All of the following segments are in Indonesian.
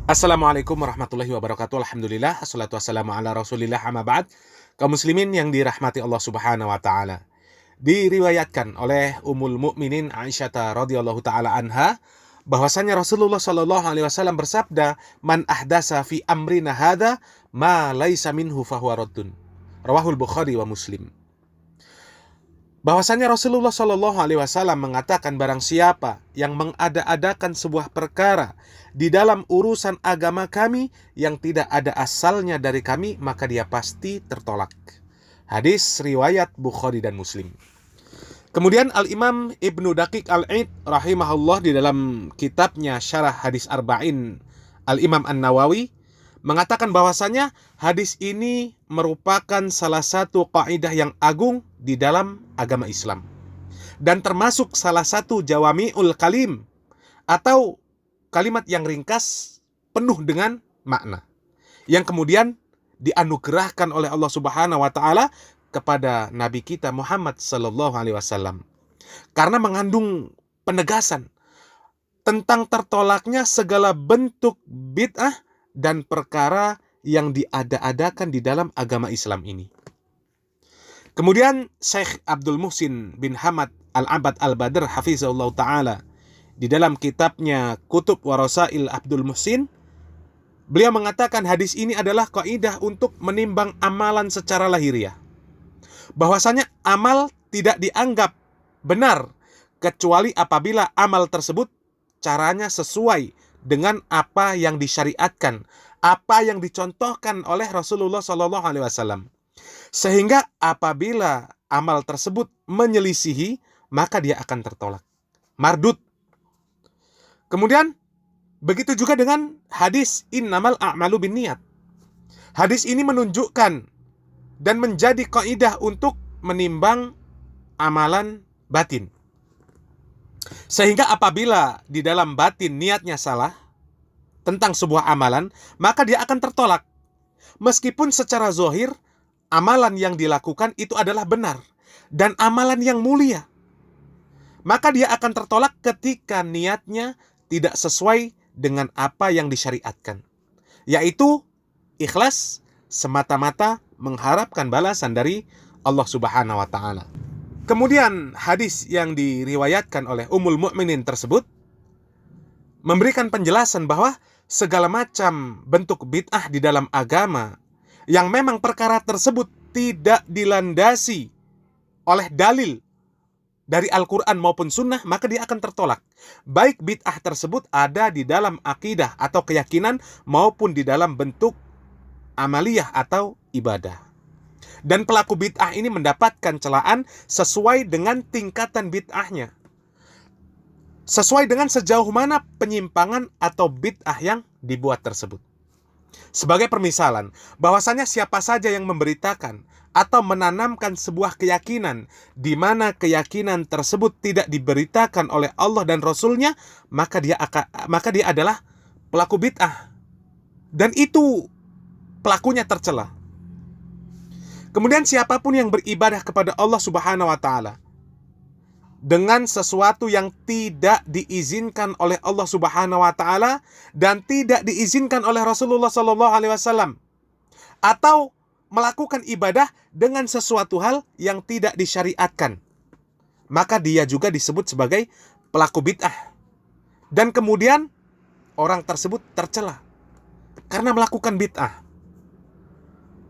Assalamualaikum warahmatullahi wabarakatuh. Alhamdulillah, assalatu wassalamu ala rasulillah, amma ba'd. Kaum muslimin yang dirahmati Allah subhanahu wa ta'ala, diriwayatkan oleh Ummul Mukminin Aisyah radhiyallahu ta'ala anha bahwasanya Rasulullah sallallahu alaihi wasallam bersabda, "Man ahdasa fi amrina hadza ma laisa minhu fahuwa raddun." Rawahul Bukhari wa Muslim. Bahwasanya Rasulullah Shallallahu Alaihi Wasallam mengatakan, barang siapa yang mengada-adakan sebuah perkara di dalam urusan agama kami yang tidak ada asalnya dari kami, maka dia pasti tertolak. Hadis riwayat Bukhari dan Muslim. Kemudian Al-Imam Ibnu Daqiq Al-Id rahimahullah di dalam kitabnya Syarah Hadis Arba'in Al-Imam An-Nawawi mengatakan bahwasanya hadis ini merupakan salah satu kaidah yang agung di dalam agama Islam dan termasuk salah satu jawami'ul kalim atau kalimat yang ringkas penuh dengan makna yang kemudian dianugerahkan oleh Allah Subhanahu wa taala kepada nabi kita Muhammad sallallahu alaihi wasallam karena mengandung penegasan tentang tertolaknya segala bentuk bid'ah dan perkara yang diada-adakan di dalam agama Islam ini. Kemudian Syekh Abdul Muhsin bin Hamad Al-Abad Al-Badr hafizahullah ta'ala di dalam kitabnya Kutub Warasail Abdul Muhsin, beliau mengatakan hadis ini adalah kaidah untuk menimbang amalan secara lahiriah. Bahwasanya amal tidak dianggap benar kecuali apabila amal tersebut caranya sesuai dengan apa yang disyariatkan, apa yang dicontohkan oleh Rasulullah Shallallahu Alaihi Wasallam. Sehingga apabila amal tersebut menyelisihi, maka dia akan tertolak, mardud. Kemudian begitu juga dengan hadis innamal a'malu binniyat. Hadis ini menunjukkan dan menjadi kaidah untuk menimbang amalan batin. Sehingga apabila di dalam batin niatnya salah tentang sebuah amalan, maka dia akan tertolak. Meskipun secara zahir amalan yang dilakukan itu adalah benar dan amalan yang mulia, maka dia akan tertolak ketika niatnya tidak sesuai dengan apa yang disyariatkan, yaitu ikhlas semata-mata mengharapkan balasan dari Allah Subhanahu wa taala. Kemudian hadis yang diriwayatkan oleh Ummul Mukminin tersebut memberikan penjelasan bahwa segala macam bentuk bid'ah di dalam agama yang memang perkara tersebut tidak dilandasi oleh dalil dari Al-Quran maupun Sunnah, maka dia akan tertolak. Baik bid'ah tersebut ada di dalam akidah atau keyakinan maupun di dalam bentuk amaliyah atau ibadah. Dan pelaku bid'ah ini mendapatkan celaan sesuai dengan tingkatan bid'ahnya, sesuai dengan sejauh mana penyimpangan atau bid'ah yang dibuat tersebut. Sebagai permisalan, bahwasanya siapa saja yang memberitakan atau menanamkan sebuah keyakinan di mana keyakinan tersebut tidak diberitakan oleh Allah dan Rasulnya, maka dia adalah pelaku bid'ah. Dan itu pelakunya tercela. Kemudian siapapun yang beribadah kepada Allah Subhanahu wa taala dengan sesuatu yang tidak diizinkan oleh Allah Subhanahu wa taala dan tidak diizinkan oleh Rasulullah sallallahu alaihi wasallam, atau melakukan ibadah dengan sesuatu hal yang tidak disyariatkan, maka dia juga disebut sebagai pelaku bid'ah. Dan kemudian orang tersebut tercela karena melakukan bid'ah.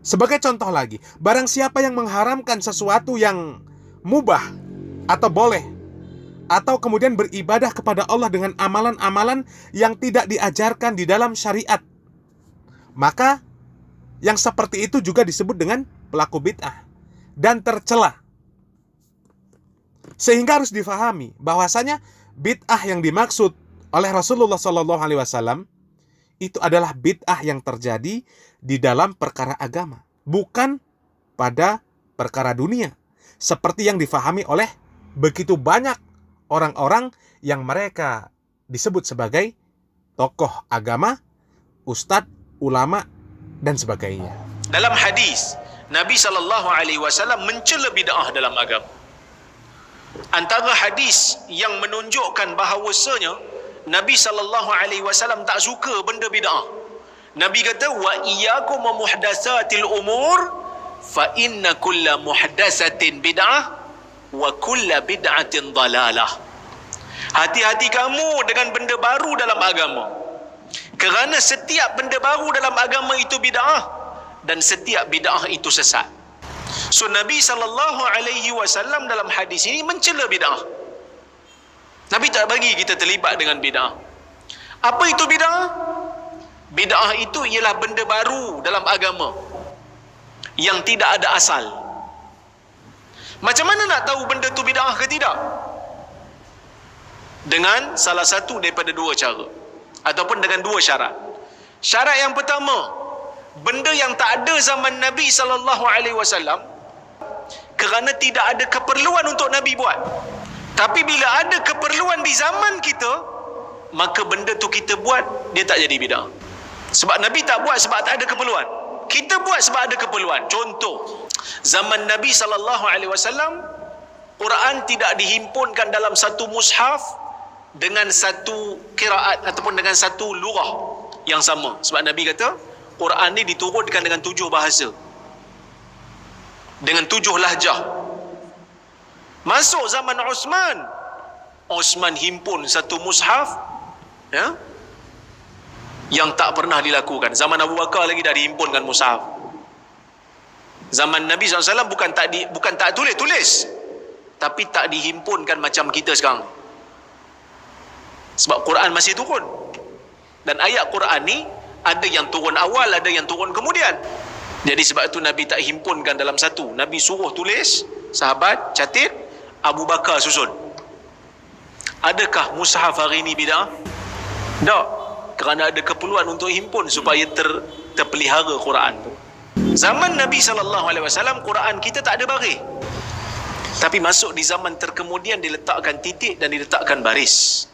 Sebagai contoh lagi, barang siapa yang mengharamkan sesuatu yang mubah atau boleh, atau kemudian beribadah kepada Allah dengan amalan-amalan yang tidak diajarkan di dalam syariat, maka yang seperti itu juga disebut dengan pelaku bid'ah dan tercela. Sehingga harus difahami bahwasanya bid'ah yang dimaksud oleh Rasulullah SAW itu adalah bid'ah yang terjadi di dalam perkara agama, bukan pada perkara dunia, seperti yang difahami oleh begitu banyak orang-orang yang mereka disebut sebagai tokoh agama, ustadz, ulama, dan sebagainya. Dalam hadis, Nabi SAW mencela bid'ah dalam agama. Antara hadis yang menunjukkan bahawasanya Nabi SAW tak suka benda bid'ah. Nabi kata, wa iyyakum wa muhdatsatil umur fa inna kulla muhdatsatin bid'ah wa kulla bid'atin dalalah. Hati-hati kamu dengan benda baru dalam agama. Kerana setiap benda baru dalam agama itu bid'ah dan setiap bid'ah itu sesat. So Nabi SAW dalam hadis ini mencela bid'ah. Nabi tak bagi kita terlibat dengan bid'ah. Apa itu bid'ah? Bid'ah itu ialah benda baru dalam agama yang tidak ada asal. Macam mana nak tahu benda tu bid'ah ke tidak? Dengan salah satu daripada dua cara, ataupun dengan dua syarat. Syarat yang pertama, benda yang tak ada zaman Nabi SAW, kerana tidak ada keperluan untuk Nabi buat. Tapi bila ada keperluan di zaman kita, maka benda tu kita buat, dia tak jadi bid'ah. Sebab Nabi tak buat sebab tak ada keperluan. Kita buat sebab ada keperluan. Contoh, zaman Nabi SAW, Quran tidak dihimpunkan dalam satu mushaf dengan satu qiraat ataupun dengan satu lugah yang sama. Sebab Nabi kata, Quran ni diturunkan dengan 7 bahasa, dengan 7 lahjah. Masuk zaman Osman himpun satu mushaf, ya, yang tak pernah dilakukan. Zaman Abu Bakar lagi dah dihimpunkan mushaf. Zaman Nabi SAW bukan tak tulis, tapi tak dihimpunkan macam kita sekarang. Sebab Quran masih turun. Dan ayat Quran ni ada yang turun awal, ada yang turun kemudian. Jadi sebab itu Nabi tak himpunkan dalam satu. Nabi suruh tulis, sahabat catat, Abu Bakar susun. Adakah mushaf hari ini bid'ah? Tak. Kerana ada keperluan untuk himpun supaya terpelihara Quran tu. Zaman Nabi SAW, Quran kita tak ada baris. Tapi masuk di zaman terkemudian, diletakkan titik dan diletakkan baris.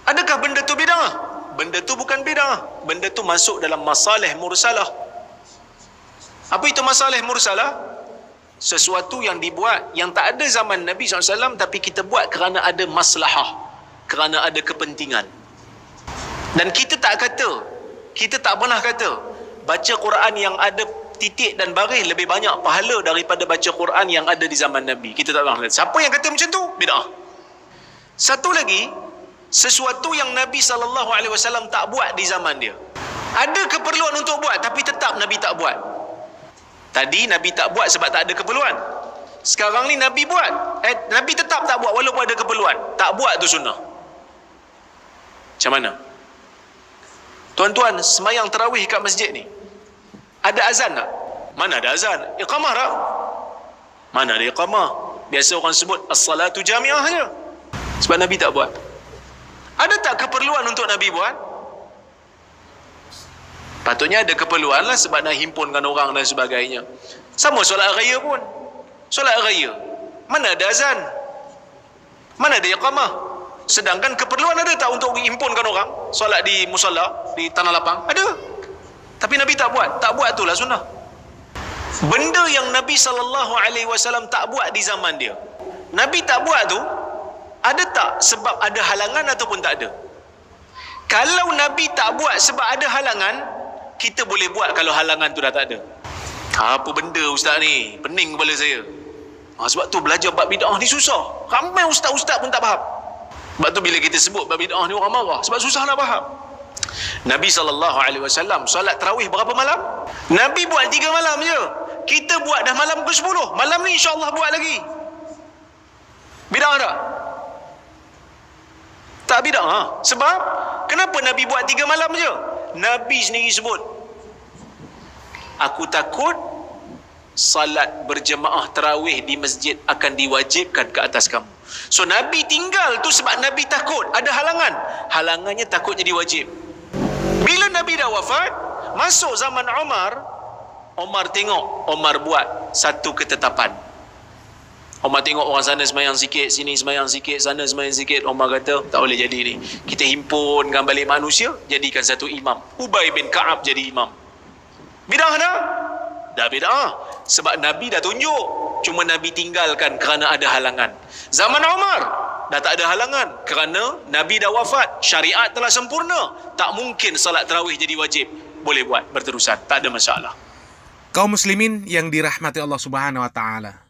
Adakah benda tu bid'ah? Benda tu bukan bid'ah. Benda tu masuk dalam masalih mursalah. Apa itu masalih mursalah? Sesuatu yang dibuat, yang tak ada zaman Nabi SAW, tapi kita buat kerana ada maslahah, kerana ada kepentingan. Dan kita tak pernah kata baca Quran yang ada titik dan baris lebih banyak pahala daripada baca Quran yang ada di zaman Nabi. Kita tak pernah kata. Siapa yang kata macam tu? Bid'ah. Satu lagi, sesuatu yang Nabi SAW tak buat di zaman dia. Ada keperluan untuk buat, tapi tetap Nabi tak buat. Tadi Nabi tak buat sebab tak ada keperluan. Sekarang ni Nabi buat. Nabi tetap tak buat walaupun ada keperluan. Tak buat tu sunnah. Macam mana? Tuan-tuan, semayang tarawih kat masjid ni, ada azan tak? Mana ada azan? Iqamah tak? Mana ada iqamah? Biasa orang sebut as-salatu jami'ah je. Sebab Nabi tak buat. Ada tak keperluan untuk Nabi buat? Patutnya ada keperluan lah, sebab nak himpunkan orang dan sebagainya. Sama solat raya pun. Solat raya, mana ada azan? Mana ada iqamah? Sedangkan keperluan ada tak untuk himpunkan orang solat di musalla, di tanah lapang? Ada. Tapi Nabi tak buat. Tak buat itulah sunnah. Benda yang Nabi SAW tak buat di zaman dia, Nabi tak buat tu, ada tak sebab ada halangan ataupun tak ada? Kalau Nabi tak buat sebab ada halangan, kita boleh buat kalau halangan tu dah tak ada. Apa benda ustaz ni? Pening kepala saya. Sebab tu belajar bab bid'ah ni susah. Ramai ustaz-ustaz pun tak faham. Sebab tu bila kita sebut bab bid'ah ni orang marah, sebab susah nak faham. Nabi SAW solat tarawih berapa malam? Nabi buat 3 malam je. Kita buat dah malam ke-10. Malam ni insya-Allah buat lagi. Bid'ah tak? Tak bid'ah. Sebab kenapa Nabi buat 3 malam je? Nabi sendiri sebut, aku takut salat berjemaah tarawih di masjid akan diwajibkan ke atas kamu. So Nabi tinggal tu sebab Nabi takut ada halangan. Halangannya takut jadi wajib. Bila Nabi dah wafat, masuk zaman Umar tengok, Umar buat satu ketetapan. Umar tengok orang sana semayang sikit, sini semayang sikit, sana semayang sikit. Umar kata, tak boleh jadi ni. Kita himpunkan balik manusia, jadikan satu imam. Ubay bin Ka'ab jadi imam. Bid'ah dah? Dah bid'ah. Sebab Nabi dah tunjuk. Cuma Nabi tinggalkan kerana ada halangan. Zaman Umar, dah tak ada halangan kerana Nabi dah wafat, syariat telah sempurna, tak mungkin salat tarawih jadi wajib. Boleh buat berterusan, tak ada masalah. Kaum muslimin yang dirahmati Allah Subhanahu wa taala.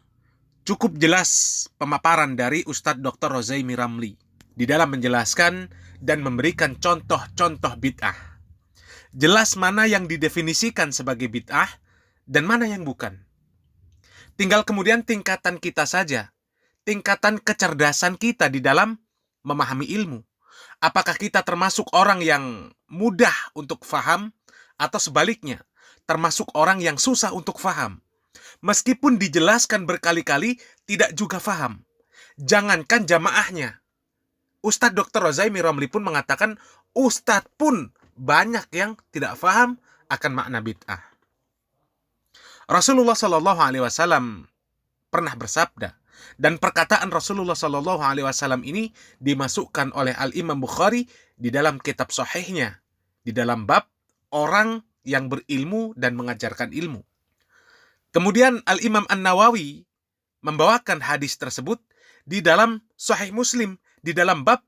Cukup jelas pemaparan dari Ustadz Dr. Rozaimi Ramli di dalam menjelaskan dan memberikan contoh-contoh bid'ah. Jelas mana yang didefinisikan sebagai bid'ah dan mana yang bukan. Tinggal kemudian tingkatan kita saja, tingkatan kecerdasan kita di dalam memahami ilmu. Apakah kita termasuk orang yang mudah untuk faham atau sebaliknya, termasuk orang yang susah untuk faham. Meskipun dijelaskan berkali-kali, tidak juga faham. Jangankan jamaahnya. Ustadz Dr. Rozaimi Ramli pun mengatakan, Ustadz pun banyak yang tidak faham akan makna bid'ah. Rasulullah Shallallahu Alaihi Wasallam pernah bersabda, dan perkataan Rasulullah Shallallahu Alaihi Wasallam ini dimasukkan oleh Al-Imam Bukhari di dalam kitab sahihnya, di dalam bab orang yang berilmu dan mengajarkan ilmu. Kemudian Al-Imam An-Nawawi membawakan hadis tersebut di dalam Sahih Muslim, di dalam bab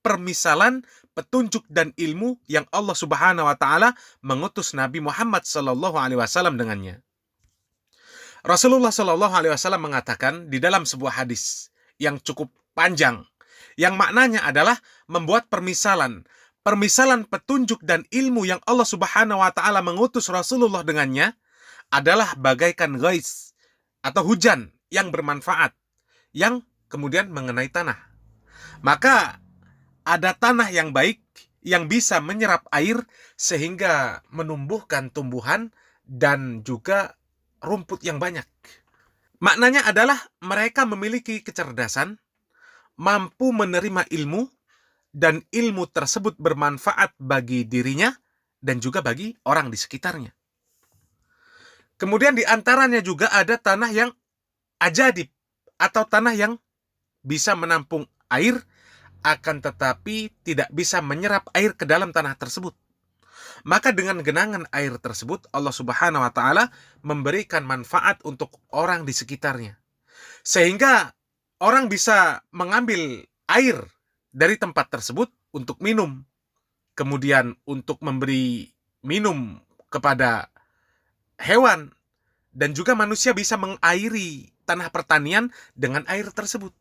permisalan, petunjuk dan ilmu yang Allah Subhanahu wa taala mengutus Nabi Muhammad sallallahu alaihi wasallam dengannya. Rasulullah sallallahu alaihi wasallam mengatakan di dalam sebuah hadis yang cukup panjang, yang maknanya adalah membuat permisalan petunjuk dan ilmu yang Allah Subhanahu wa taala mengutus Rasulullah dengannya adalah bagaikan ghais atau hujan yang bermanfaat yang kemudian mengenai tanah. Maka ada tanah yang baik yang bisa menyerap air sehingga menumbuhkan tumbuhan dan juga rumput yang banyak. Maknanya adalah mereka memiliki kecerdasan, mampu menerima ilmu, dan ilmu tersebut bermanfaat bagi dirinya dan juga bagi orang di sekitarnya. Kemudian di antaranya juga ada tanah yang ajadib atau tanah yang bisa menampung air akan tetapi tidak bisa menyerap air ke dalam tanah tersebut. Maka dengan genangan air tersebut Allah Subhanahu wa taala memberikan manfaat untuk orang di sekitarnya. Sehingga orang bisa mengambil air dari tempat tersebut untuk minum. Kemudian untuk memberi minum kepada hewan, dan juga manusia bisa mengairi tanah pertanian dengan air tersebut.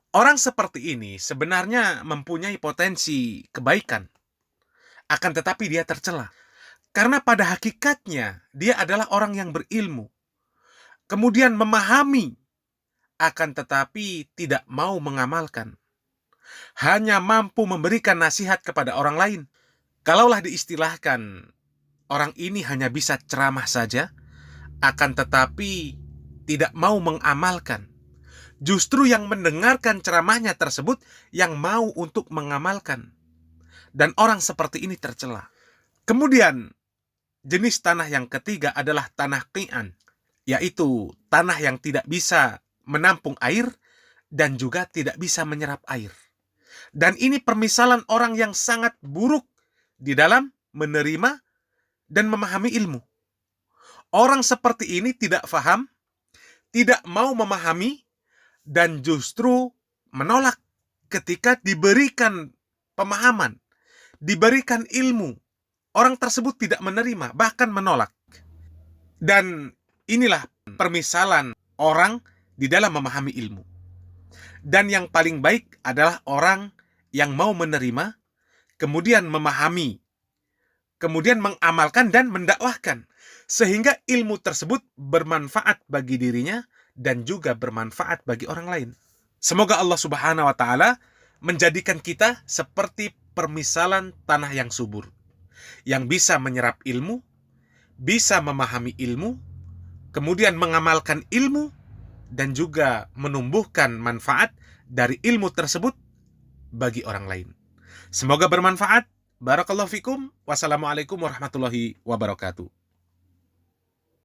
Orang seperti ini sebenarnya mempunyai potensi kebaikan, akan tetapi dia tercela. Karena pada hakikatnya dia adalah orang yang berilmu, kemudian memahami, akan tetapi tidak mau mengamalkan. Hanya mampu memberikan nasihat kepada orang lain. Kalaulah diistilahkan, orang ini hanya bisa ceramah saja, akan tetapi tidak mau mengamalkan. Justru yang mendengarkan ceramahnya tersebut yang mau untuk mengamalkan. Dan orang seperti ini tercela. Kemudian, jenis tanah yang ketiga adalah tanah qi'an, yaitu tanah yang tidak bisa menampung air dan juga tidak bisa menyerap air. Dan ini permisalan orang yang sangat buruk di dalam menerima dan memahami ilmu. Orang seperti ini tidak faham, tidak mau memahami, dan justru menolak ketika diberikan pemahaman, diberikan ilmu. Orang tersebut tidak menerima, bahkan menolak. Dan inilah permisalan orang di dalam memahami ilmu. Dan yang paling baik adalah orang yang mau menerima, kemudian memahami, kemudian mengamalkan dan mendakwahkan. Sehingga ilmu tersebut bermanfaat bagi dirinya dan juga bermanfaat bagi orang lain. Semoga Allah Subhanahu wa taala menjadikan kita seperti permisalan tanah yang subur, yang bisa menyerap ilmu, bisa memahami ilmu, kemudian mengamalkan ilmu, dan juga menumbuhkan manfaat dari ilmu tersebut bagi orang lain. Semoga bermanfaat. Barakallahu fikum. Wassalamualaikum warahmatullahi wabarakatuh.